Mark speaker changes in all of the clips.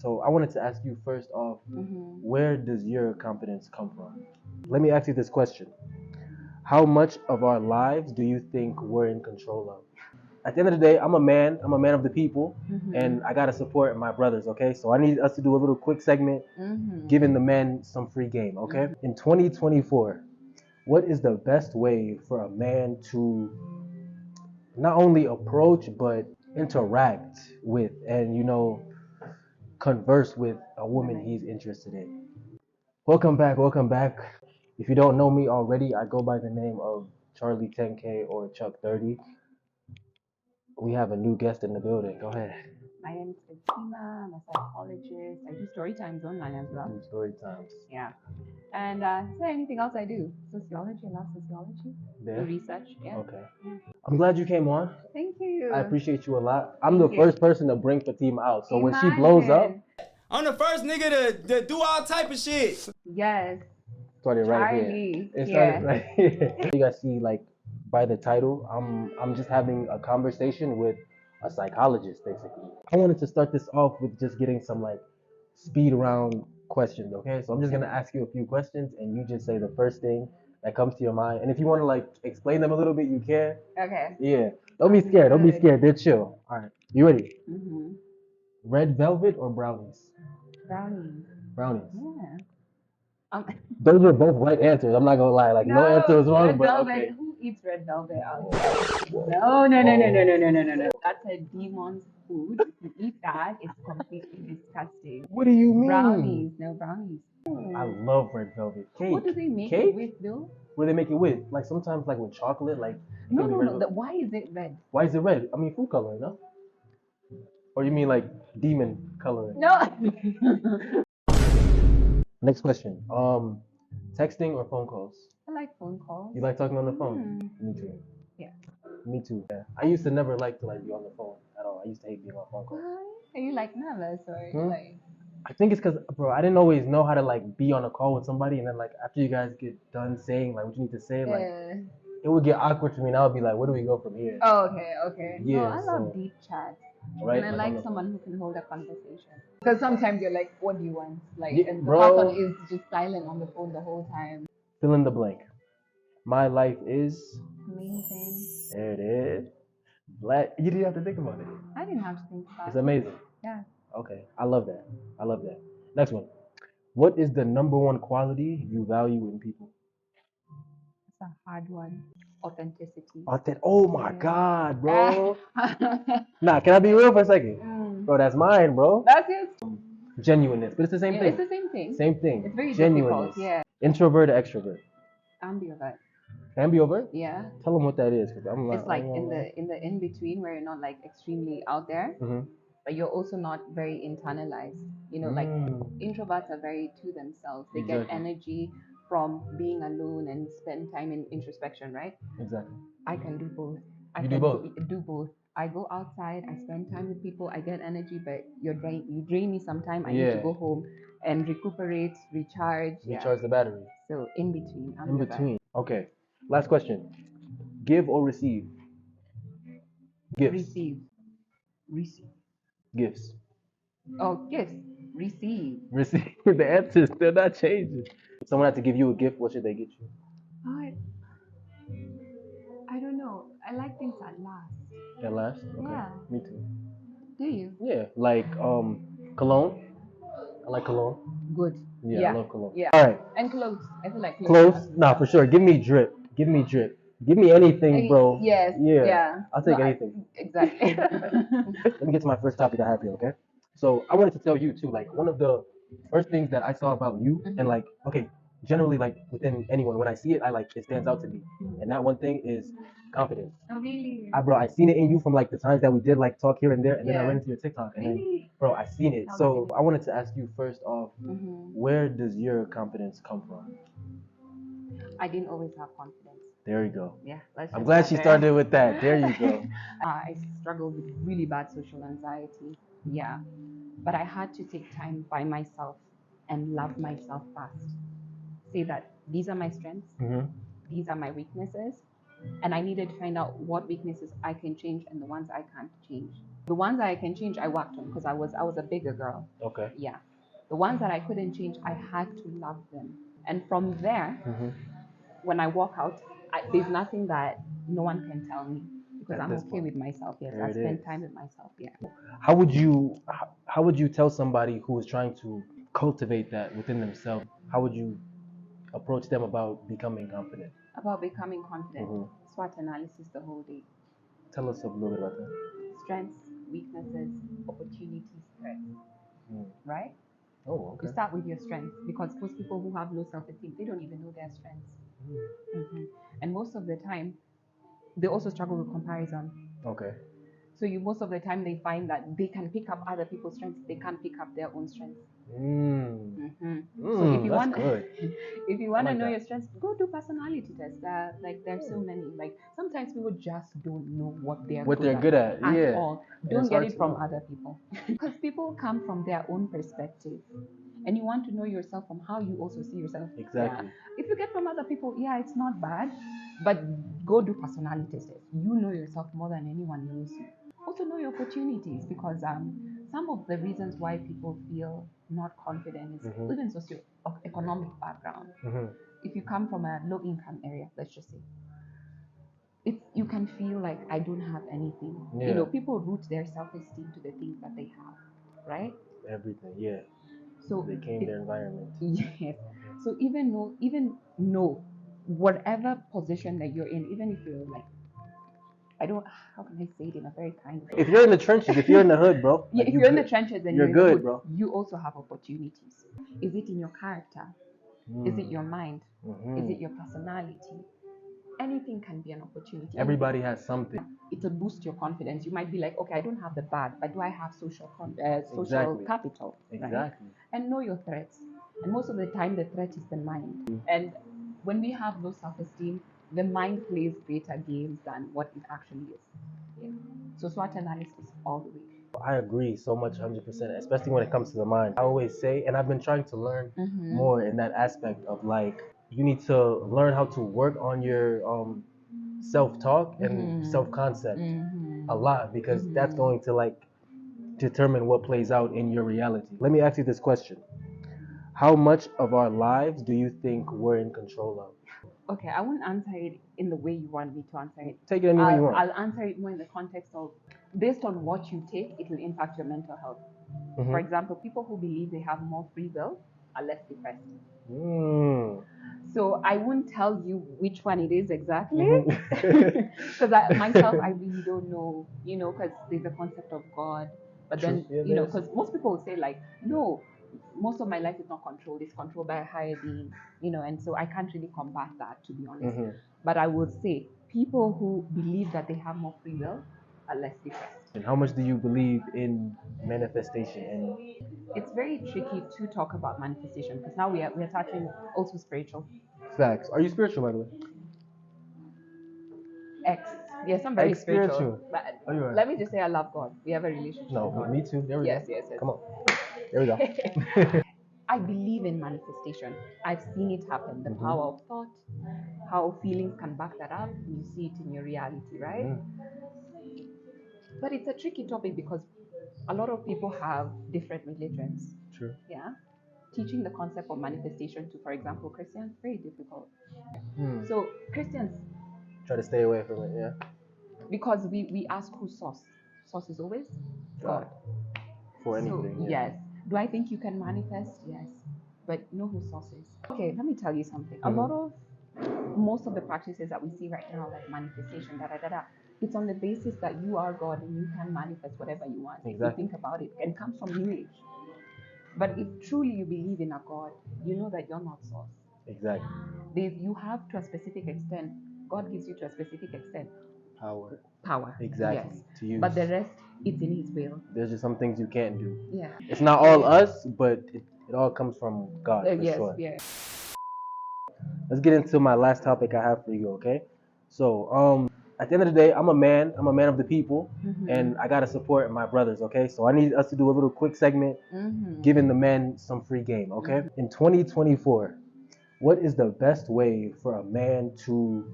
Speaker 1: So I wanted to ask you first off, where does your confidence come from? Let me ask you this question. How much of our lives do you think we're in control of? At the end of the day, I'm a man. I'm a man of the people, and I gotta support my brothers. Okay, so I need us to do a little quick segment, giving the men some free game. Okay, in 2024, what is the best way for a man to not only approach but interact with and converse with a woman he's interested in? Welcome back. Welcome back. If you don't know me already, I go by the name of Charlie 10K or Chuck 30. We have a new guest in the building. Go ahead.
Speaker 2: My name is Fatima. I'm a psychologist. I do story times online as well.
Speaker 1: Story times.
Speaker 2: Yeah. And is there anything else I do? Sociology. I love sociology.
Speaker 1: There.
Speaker 2: Do research. Yeah.
Speaker 1: Okay. I'm glad you came on.
Speaker 2: Thank you.
Speaker 1: I appreciate you a lot. I'm
Speaker 2: Thank
Speaker 1: the
Speaker 2: you.
Speaker 1: first person to bring Fatima out. So when she blows up,
Speaker 3: I'm the first nigga to do all type of shit.
Speaker 2: Yes.
Speaker 1: started right here.
Speaker 2: Charlie.
Speaker 1: It
Speaker 2: Yeah.
Speaker 1: started right here. You guys see, like, by the title, I'm just having a conversation with a psychologist, basically. I wanted to start this off with just getting some like speed round questions, okay? So I'm just gonna ask you a few questions, and you just say the first thing that comes to your mind. And if you want to like explain them a little bit, you can.
Speaker 2: Okay.
Speaker 1: Yeah. Don't be scared. Don't be scared. They're chill. All right. You ready?
Speaker 2: Mm-hmm.
Speaker 1: Red velvet or brownies?
Speaker 2: Brownies.
Speaker 1: Brownies.
Speaker 2: Yeah.
Speaker 1: Those were both right answers. I'm not gonna lie. Like no answer was wrong,
Speaker 2: red
Speaker 1: but
Speaker 2: velvet.
Speaker 1: okay.
Speaker 2: Who eats red velvet out here? No. That's a demon's food. If you eat that, it's completely disgusting.
Speaker 1: What do you mean?
Speaker 2: Brownies. No brownies.
Speaker 1: I love red velvet cake.
Speaker 2: What do they make
Speaker 1: Cake?
Speaker 2: it with though?
Speaker 1: What do they make it with? Like sometimes like with chocolate, like it
Speaker 2: No,
Speaker 1: can be
Speaker 2: no,
Speaker 1: red
Speaker 2: no.
Speaker 1: velvet.
Speaker 2: Why is it red?
Speaker 1: Why is it red? I mean food coloring, no? Or you mean like demon coloring?
Speaker 2: No.
Speaker 1: Next question. Texting or phone calls?
Speaker 2: I like phone calls.
Speaker 1: You like talking on the phone? Me too.
Speaker 2: Yeah.
Speaker 1: Me too. Yeah. I used to never like to like be on the phone at all. I used to hate being on phone calls.
Speaker 2: Why? Are you like nervous or like?
Speaker 1: I think it's because, bro, I didn't always know how to like be on a call with somebody, and then like after you guys get done saying like what you need to say, like it would get awkward for me, and I would be like, where do we go from here?
Speaker 2: Oh, okay.
Speaker 1: Yeah,
Speaker 2: No, I love
Speaker 1: so-
Speaker 2: deep chats.
Speaker 1: Right?
Speaker 2: And I
Speaker 1: Like,
Speaker 2: like someone who can hold a conversation. Because sometimes you're like, what do you want? Like,
Speaker 1: Yeah,
Speaker 2: and the
Speaker 1: bro.
Speaker 2: person is just silent on the phone the whole time.
Speaker 1: Fill in the blank. My life is.
Speaker 2: Amazing.
Speaker 1: There it is. Black. You didn't have to think about it.
Speaker 2: I didn't have to think about
Speaker 1: It's
Speaker 2: it.
Speaker 1: amazing.
Speaker 2: Yeah.
Speaker 1: Okay, I love that. I love that. Next one. What is the number one quality you value in people?
Speaker 2: It's a hard one. Authenticity.
Speaker 1: Oh my God, bro. Nah, can I be real for a second? Bro, that's mine, bro.
Speaker 2: That's it.
Speaker 1: Genuineness, but it's the same
Speaker 2: Yeah,
Speaker 1: thing.
Speaker 2: it's the same thing.
Speaker 1: Same thing.
Speaker 2: It's very
Speaker 1: Genuineness.
Speaker 2: difficult. Yeah.
Speaker 1: Introvert or extrovert?
Speaker 2: Ambivert.
Speaker 1: Ambivert?
Speaker 2: Yeah.
Speaker 1: Tell them what that is, cause I'm not.
Speaker 2: It's like in the in between where you're not like extremely out there, but you're also not very internalized. You know, like introverts are very to themselves. They get energy from being alone and spend time in introspection, right?
Speaker 1: Exactly.
Speaker 2: I can do both.
Speaker 1: You do both?
Speaker 2: Do both. I go outside, I spend time with people, I get energy, but you drain me sometime. I need to go home and recuperate, recharge.
Speaker 1: Recharge the battery.
Speaker 2: So in between.
Speaker 1: In between. Okay. Last question. Give or receive? Gifts.
Speaker 2: Receive.
Speaker 1: Gifts.
Speaker 2: Oh, gifts. Receive.
Speaker 1: Receive. The answer is still not changing. If someone had to give you a gift, what should they get you?
Speaker 2: I don't know. I like things that last.
Speaker 1: At last? Okay.
Speaker 2: Yeah.
Speaker 1: Me too.
Speaker 2: Do you?
Speaker 1: Yeah. Like cologne. I like cologne.
Speaker 2: Good.
Speaker 1: Yeah, I love cologne.
Speaker 2: Yeah.
Speaker 1: All right.
Speaker 2: And clothes. I feel like
Speaker 1: Clothes? Nah, for sure. Give me drip. Give me drip. Give me anything, bro.
Speaker 2: Yes. Yeah.
Speaker 1: I'll take anything.
Speaker 2: Exactly.
Speaker 1: Let me get to my first topic I have here, okay? So I wanted to tell you too, like one of the first things that I saw about you, and like, okay, generally like within anyone, when I see it, it stands out to me. And that one thing is confidence.
Speaker 2: Oh, really?
Speaker 1: Bro, I seen it in you from like the times that we did like talk here and there, and then I ran into your TikTok, and then, bro, I seen it. So I wanted to ask you first off, where does your confidence come from?
Speaker 2: I didn't always have confidence.
Speaker 1: There you go.
Speaker 2: Yeah.
Speaker 1: I'm glad she started with that. There you go.
Speaker 2: I struggled with really bad social anxiety. Yeah. But I had to take time by myself and love myself first. Say that these are my strengths, these are my weaknesses, and I needed to find out what weaknesses I can change and the ones I can't change. The ones that I can change, I worked on because I was a bigger girl.
Speaker 1: Okay.
Speaker 2: Yeah. The ones that I couldn't change, I had to love them. And from there, when I walk out, there's nothing that no one can tell me because I'm okay with myself. Yes, I spend time with myself. Yeah.
Speaker 1: How would you tell somebody who is trying to cultivate that within themselves? How would you approach them about becoming confident?
Speaker 2: About becoming confident, SWOT analysis the whole day.
Speaker 1: Tell us a little bit about that.
Speaker 2: Strengths, weaknesses, opportunities, threats. Right?
Speaker 1: Oh, okay.
Speaker 2: You start with your strengths because most people who have low self-esteem, they don't even know their strengths. And most of the time, they also struggle with comparison.
Speaker 1: Okay.
Speaker 2: So most of the time they find that they can pick up other people's strengths, they can't pick up their own strengths. So if you want, if you want to know your strengths, go do personality tests. There's so many. Like sometimes people just don't know what they're good at all. Don't get it from other people because people come from their own perspective. And you want to know yourself from how you also see yourself.
Speaker 1: Exactly.
Speaker 2: Yeah. If you get from other people, yeah, it's not bad, but go do personality tests. You know yourself more than anyone knows you. Also know your opportunities because some of the reasons why people feel not confident is even socio-economic background. If you come from a low-income area, let's just say, you can feel like I don't have anything.
Speaker 1: Yeah.
Speaker 2: People root their self-esteem to the things that they have, right?
Speaker 1: Everything, yeah.
Speaker 2: So
Speaker 1: they came their environment.
Speaker 2: Yes. So even know whatever position that you're in, even if you're like, how can I say it in a very kind way?
Speaker 1: If you're in the trenches, if you're in the hood, bro.
Speaker 2: Yeah, if you're in the trenches and you're
Speaker 1: good,
Speaker 2: in the hood,
Speaker 1: bro.
Speaker 2: You also have opportunities. Is it in your character? Is it your mind? Is it your personality? Anything can be an opportunity.
Speaker 1: Everybody has something.
Speaker 2: It'll boost your confidence. You might be like, okay, I don't have the bag, but do I have social capital?
Speaker 1: Exactly.
Speaker 2: Right? And know your threats. And most of the time, the threat is the mind. And when we have low self-esteem, the mind plays greater games than what it actually is. Yeah. So SWOT analysis all the way.
Speaker 1: I agree so much, 100%, especially when it comes to the mind. I always say, and I've been trying to learn more in that aspect of like, you need to learn how to work on your self-talk and self-concept a lot because that's going to like determine what plays out in your reality. Let me ask you this question. How much of our lives do you think we're in control of?
Speaker 2: Okay, I won't answer it in the way you want me to answer it.
Speaker 1: Take it any way you want.
Speaker 2: I'll answer it more in the context of based on what you take, it will impact your mental health. For example, people who believe they have more free will are less depressed. So I won't tell you which one it is exactly because I really don't know, because there's a concept of God. But then, because most people will say like, no, most of my life is not controlled. It's controlled by a higher being, and so I can't really combat that, to be honest. But I would say people who believe that they have more free will are less depressed.
Speaker 1: And how much do you believe in manifestation? And
Speaker 2: it's very tricky to talk about manifestation because now we are touching also spiritual.
Speaker 1: Facts. Are you spiritual, by the way?
Speaker 2: Yes, I'm very spiritual. But let me just say I love God. We have a relationship.
Speaker 1: No,
Speaker 2: with God.
Speaker 1: Me too. There we go.
Speaker 2: Yes.
Speaker 1: Come on. There we go.
Speaker 2: I believe in manifestation. I've seen it happen. The power of thought, how feelings can back that up. You see it in your reality, right? But it's a tricky topic because a lot of people have different religions.
Speaker 1: True.
Speaker 2: Yeah. Teaching the concept of manifestation to, for example, Christians, very difficult. So Christians
Speaker 1: try to stay away from it, yeah.
Speaker 2: Because we ask who's source. Source is always God.
Speaker 1: For anything.
Speaker 2: So, yes. Do I think you can manifest? Yes. But know who source is. Okay, let me tell you something. Most of the practices that we see right now, like manifestation, it's on the basis that you are God and you can manifest whatever you want. Exactly. If you think about it, and it comes from New Age. But if truly you believe in a God, you know that you're not source.
Speaker 1: Exactly.
Speaker 2: You have to a specific extent. God gives you to a specific extent. Power.
Speaker 1: Exactly.
Speaker 2: Yes.
Speaker 1: To use.
Speaker 2: But the rest, it's in His will.
Speaker 1: There's just some things you can't do.
Speaker 2: Yeah.
Speaker 1: It's not all us, but it all comes from God for sure.
Speaker 2: Yes.
Speaker 1: Let's get into my last topic I have for you, okay? So, at the end of the day, I'm a man of the people, and I gotta support my brothers, okay? So I need us to do a little quick segment, giving the men some free game, okay? In 2024, what is the best way for a man to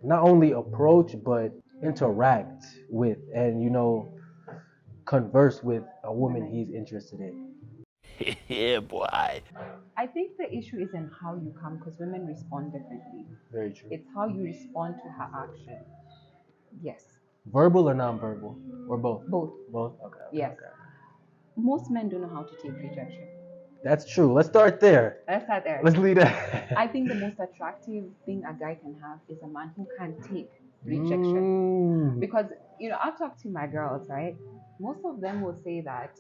Speaker 1: not only approach but interact with and converse with a woman he's interested in?
Speaker 3: Yeah, boy.
Speaker 2: I think the issue isn't how you come, because women respond differently.
Speaker 1: Very true.
Speaker 2: It's how you respond to her action. Yes.
Speaker 1: Verbal or non-verbal? Or both?
Speaker 2: Both.
Speaker 1: Both? Okay.
Speaker 2: Yes.
Speaker 1: Okay.
Speaker 2: Most men don't know how to take rejection.
Speaker 1: That's true. Let's start there.
Speaker 2: Let's start there.
Speaker 1: Let's leave that.
Speaker 2: I think the most attractive thing a guy can have is a man who can take rejection. Because, I'll talk to my girls, right? Most of them will say that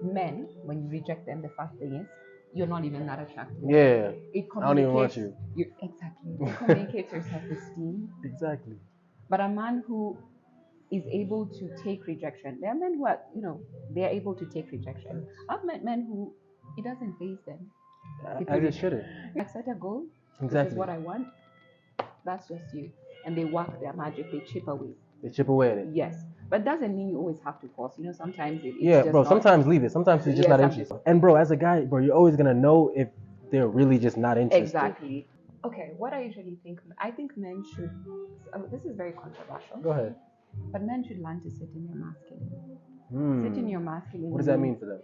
Speaker 2: men, when you reject them, the first thing is, you're not even that attractive.
Speaker 1: Yeah.
Speaker 2: It
Speaker 1: I don't even want you.
Speaker 2: Exactly. It communicates your self-esteem.
Speaker 1: Exactly.
Speaker 2: But a man who is able to take rejection, there are men who are, they are able to take rejection. I've met men who it doesn't faze them.
Speaker 1: I just shouldn't.
Speaker 2: I set a goal.
Speaker 1: Exactly.
Speaker 2: This is what I want. That's just you. And they work their magic. They chip away.
Speaker 1: They chip away at it.
Speaker 2: Yes. But doesn't mean you always have to force. Sometimes it's just
Speaker 1: bro.
Speaker 2: not.
Speaker 1: Sometimes leave it. Sometimes it's just not interested. And bro, as a guy, bro, you're always gonna know if they're really just not interested.
Speaker 2: Exactly. Okay. What I usually think, I think men should. This is very controversial.
Speaker 1: Go ahead.
Speaker 2: But men should learn to sit in their masculine. Sit in your masculine.
Speaker 1: What does that mean for them?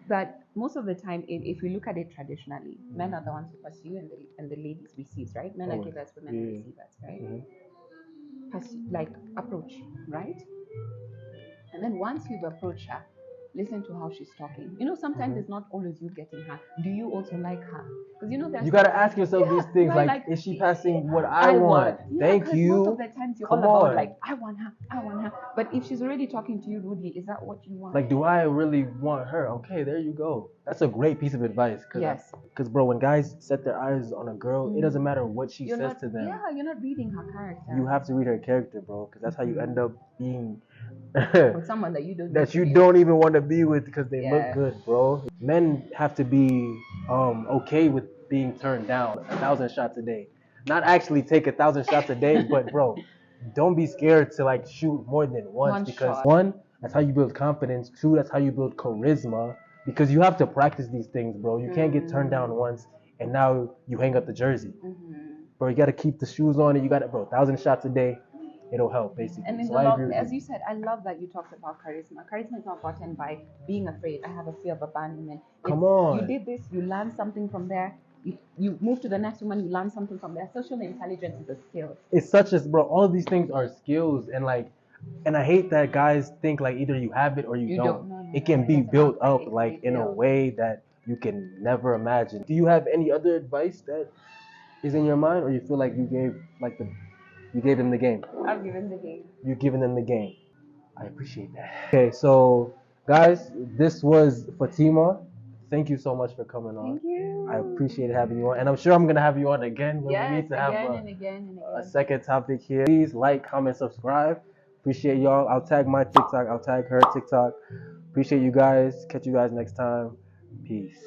Speaker 2: That most of the time, if we look at it traditionally, men are the ones who pursue and the ladies receives, right? Men are givers, women are receivers, right? Like approach, right? And then once you've approached her, listen to how she's talking. Sometimes it's not always you getting her. Do you also like her? Because
Speaker 1: you gotta ask yourself these things, like, is she passing what I want? Thank you.
Speaker 2: Most of the times you're all about like, I want her. But if she's already talking to you rudely, is that what you want?
Speaker 1: Like, do I really want her? Okay, there you go. That's a great piece of advice.
Speaker 2: Yes.
Speaker 1: Because bro, when guys set their eyes on a girl, it doesn't matter what she says to them.
Speaker 2: Yeah, you're not reading her character.
Speaker 1: You have to read her character, bro, because that's how you end up being
Speaker 2: with someone that you
Speaker 1: don't even want to be with because they look good, bro. Men have to be okay with being turned down 1,000 shots a day. Not actually take 1,000 shots a day, but bro, don't be scared to like shoot more than once because shot. One, that's how you build confidence. Two, that's how you build charisma because you have to practice these things, bro. You can't get turned down once and now you hang up the jersey. Bro, you got to keep the shoes on and you got to, bro, 1,000 shots a day. It'll help, basically.
Speaker 2: And in
Speaker 1: so
Speaker 2: the long, as you said, I love that you talked about charisma. Charisma is not gotten by being afraid. I have a fear of abandonment.
Speaker 1: Come on.
Speaker 2: You did this, you learned something from there. You move to the next woman, you learn something from there. Social intelligence is a skill. It's
Speaker 1: such as, bro, all of these things are skills. And I hate that guys think like either you have it or you don't. No, it can be built up like in a way that you can never imagine. Do you have any other advice that is in your mind or you feel like you gave them the game?
Speaker 2: I've given the game.
Speaker 1: You've given them the game. I appreciate that. Okay, so guys, this was Fatima. Thank you so much for coming on.
Speaker 2: Thank you.
Speaker 1: I appreciate having you on. And I'm sure I'm going to have you on again when we need to have a second topic here. Please like, comment, subscribe. Appreciate y'all. I'll tag my TikTok. I'll tag her TikTok. Appreciate you guys. Catch you guys next time. Peace.